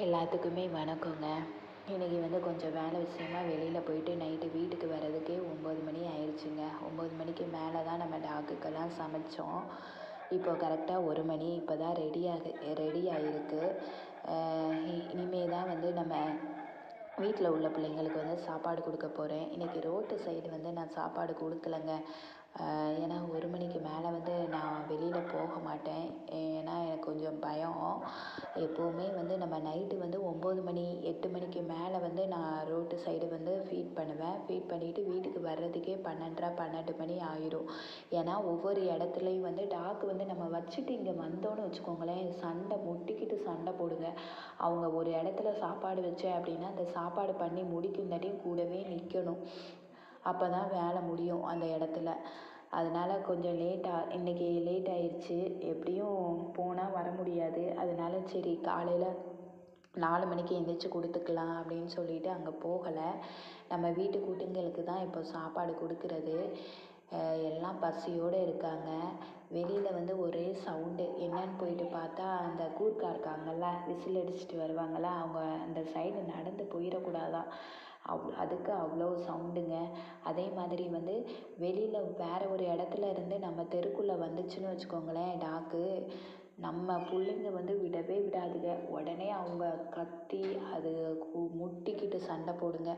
எல்லாத்துக்குமே வணக்கங்க. இன்றைக்கி வந்து கொஞ்சம் வேலை விஷயமா வெளியில் போயிட்டு நைட்டு வீட்டுக்கு வர்றதுக்கே 9 மணி ஆயிடுச்சுங்க. 9 மணிக்கு மேலே தான் நம்ம டாக்குக்கெல்லாம் சமைச்சோம். இப்போ கரெக்டாக 1 மணி இப்போ தான் ரெடி ஆகிருக்கு. இனிமே தான் வந்து நம்ம வீட்டில் உள்ள பிள்ளைங்களுக்கு வந்து சாப்பாடு கொடுக்க போகிறேன். இன்றைக்கி ரோட்டு சைடு வந்து நான் சாப்பாடு கொடுக்கலங்க. ஏன்னா 1 மணிக்கு மேலே வந்து நான் வெளியில் போக மாட்டேன். ஏன்னா எனக்கு கொஞ்சம் பயம். எப்போவுமே வந்து நம்ம நைட்டு வந்து 9 மணி 8 மணிக்கு மேலே வந்து நான் ரோட்டு சைடு வந்து ஃபீட் பண்ணுவேன். ஃபீட் பண்ணிவிட்டு வீட்டுக்கு வர்றதுக்கே 12 மணி ஆயிடும். ஏன்னா ஒவ்வொரு இடத்துலையும் வந்து டாக்கு வந்து நம்ம வச்சுட்டு இங்கே வந்தோன்னு வச்சுக்கோங்களேன், முட்டிக்கிட்டு சண்டை போடுங்க. அவங்க ஒரு இடத்துல சாப்பாடு வச்சேன் அப்படின்னா அந்த சாப்பாடு பண்ணி முடிக்குந்தாட்டியும் கூடவே நிற்கணும். அப்போ தான் வேலை முடியும் அந்த இடத்துல. அதனால் கொஞ்சம் இன்றைக்கி லேட் ஆயிடுச்சு. எப்படியும் போனால் வர முடியாது. அதனால சரி காலையில் 4 மணிக்கு எழுந்திரிச்சி கொடுத்துக்கலாம் அப்படின்னு சொல்லிட்டு அங்கே போகலை. நம்ம வீட்டு குட்டிங்களுக்கு தான் இப்போ சாப்பாடு கொடுக்குறது. எல்லாம் பசியோடு இருக்காங்க. வெளியில் வந்து ஒரே சவுண்டு. என்னன்னு போயிட்டு பார்த்தா அந்த கூர்க்கா இருக்காங்கல்ல, விசில் அடிச்சுட்டு வருவாங்கள்ல, அவங்க அந்த சைடு நடந்து போயிடக்கூடாதான். அதுக்கு அவ்வளோ சவுண்டுங்க. அதே மாதிரி வந்து வெளியில் வேறு ஒரு இடத்துல இருந்து நம்ம தெருக்குள்ளே வந்துச்சுன்னு வச்சுக்கோங்களேன் டாக்கு, நம்ம பிள்ளைங்க வந்து விடவே விடாதுங்க. உடனே அவங்க கத்தி அது முட்டிக்கிட்டு சண்டை போடுங்க.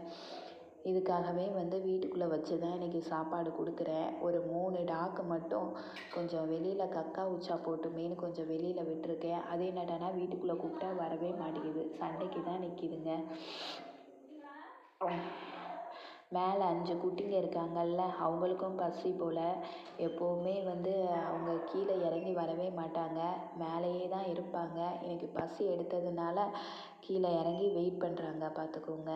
இதுக்காகவே வந்து வீட்டுக்குள்ளே வச்சு தான் இன்றைக்கி சாப்பாடு கொடுக்குறேன். ஒரு 3 டாக்கு மட்டும் கொஞ்சம் வெளியில் கக்கா உச்சா போட்டுமேன்னு கொஞ்சம் வெளியில் விட்டுருக்கேன். அது என்னடானா வீட்டுக்குள்ளே கூப்பிட்டா வரவே மாட்டேங்குது, சண்டைக்கு தான் நிற்கிதுங்க. மேலே 5 குட்டிங்க இருக்காங்கல்ல, அவங்களுக்கும் பசி போல். எப்போவுமே வந்து அவங்க கீழே இறங்கி வரவே மாட்டாங்க, மேலேயே தான் இருப்பாங்க. எனக்கு பசி எடுத்ததுனால கீழே இறங்கி வெயிட் பண்ணுறாங்க, பார்த்துக்கோங்க.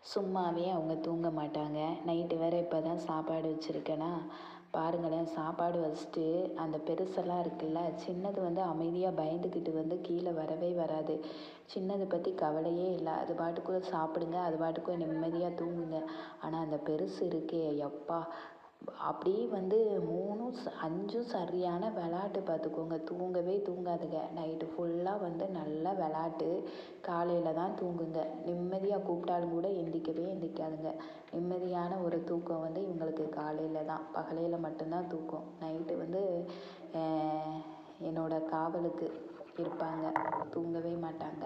சும்மாவே அவங்க தூங்க மாட்டாங்க. நைட்டு வேறு இப்போ தான் சாப்பாடு வச்சுருக்கேனா, பாருங்களேன். சாப்பாடு வச்சுட்டு அந்த பெருசெல்லாம் இருக்குல்ல, சின்னது வந்து அமைதியாக பயந்துக்கிட்டு வந்து கீழே வரவே வராது. சின்னது பற்றி கவலையே இல்லை. அது பாட்டுக்குள்ளே சாப்பிடுங்க, அது பாட்டுக்குள்ளே நிம்மதியாக தூங்குங்க. ஆனால் அந்த பெருசு இருக்கே எப்பா, அப்படியே வந்து 3ம் 5ம் சரியான விளாட்டு, பார்த்துக்கோங்க. தூங்கவே தூங்காதுங்க. நைட்டு ஃபுல்லாக வந்து நல்லா விளாட்டு. காலையில் தான் தூங்குங்க. நிம்மதியாக கூப்பிட்டாலும் கூட எந்திரிக்காதுங்க. நிம்மதியான ஒரு தூக்கம் வந்து இவங்களுக்கு காலையில் தான். பகலையில் மட்டும்தான் தூக்கம். நைட்டு வந்து என்னோட காவலுக்கு இருப்பாங்க, தூங்கவே மாட்டாங்க.